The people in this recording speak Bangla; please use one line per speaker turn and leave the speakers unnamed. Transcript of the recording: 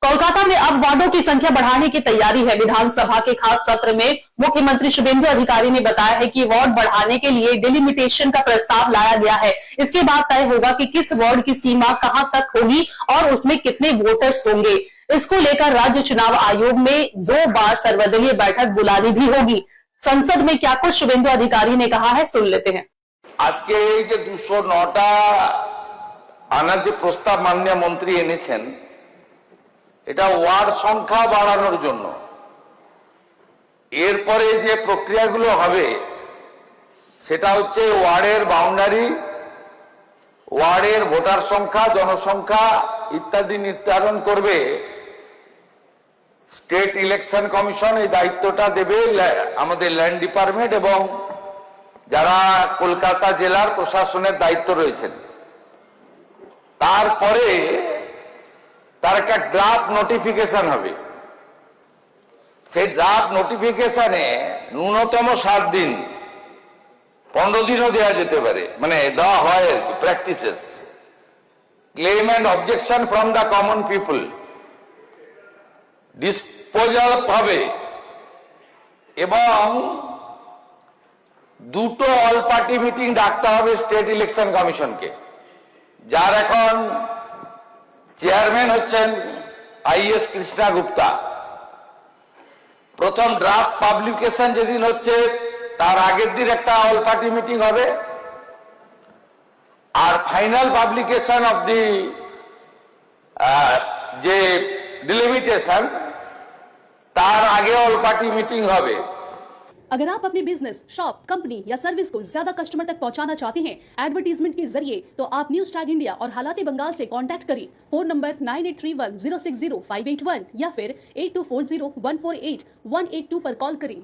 कोलकाता में अब वार्डों की संख्या बढ़ाने की तैयारी है। विधानसभा के खास सत्र में मुख्यमंत्री शुभेंदु अधिकारी ने बताया है कि वार्ड बढ़ाने के लिए डिलिमिटेशन का प्रस्ताव लाया गया है। इसके बाद तय होगा कि किस वार्ड की सीमा कहां तक होगी और उसमें कितने वोटर्स होंगे। इसको लेकर राज्य चुनाव आयोग में 2 बार सर्वदलीय बैठक बुलानी भी होगी। संसद में क्या कुछ शुभेंदु अधिकारी ने कहा है, सुन लेते हैं।
आज के 209টা আনার যে প্রস্তাব মাননীয় মন্ত্রী এনেছেন, এটা ওয়ার্ড সংখ্যা বাড়ানোর জন্য। এরপরে যে প্রক্রিয়াগুলো হবে সেটা হচ্ছে ওয়ার্ডের বাউন্ডারি, ওয়ার্ডের ভোটার সংখ্যা, জনসংখ্যা ইত্যাদি নির্ধারণ করবে স্টেট ইলেকশন কমিশন। এই দায়িত্বটা দেবে আমাদের ল্যান্ড ডিপার্টমেন্ট এবং যারা কলকাতা জেলার প্রশাসনের দায়িত্ব রয়েছেন। তারপরে তার একটা ড্রাফট নোটিফিকেশন হবে। সেই ড্রাফট নোটিফিকেশনে ন্যূনতম 7 দিন, 15 দিনও দেওয়া যেতে পারে, মানে দেওয়া হয় আর কি, practices. Claim and objection from the common people disposal হবে এবং 2টো অল পার্টি মিটিং ডাকতে হবে স্টেট ইলেকশন কমিশনকে, যার এখন চেয়ারম্যান হচ্ছেন আইএস কৃষ্ণা গুপ্তা। প্রথম ড্রাফট পাবলিকেশন যেদিন হচ্ছে তার আগের দিন একটা অল পার্টি মিটিং হবে, আর ফাইনাল পাবলিকেশন অফ দি যে ডিলিমিটেশন তার আগে অল পার্টি মিটিং হবে।
अगर आप अपने बिजनेस, शॉप, कंपनी या सर्विस को ज्यादा कस्टमर तक पहुंचाना चाहते हैं एडवर्टीजमेंट के जरिए, तो आप न्यूज टैग इंडिया और हालात बंगाल से कांटेक्ट करें। फोन नंबर 9831060581 या फिर 8240148182 पर कॉल करें।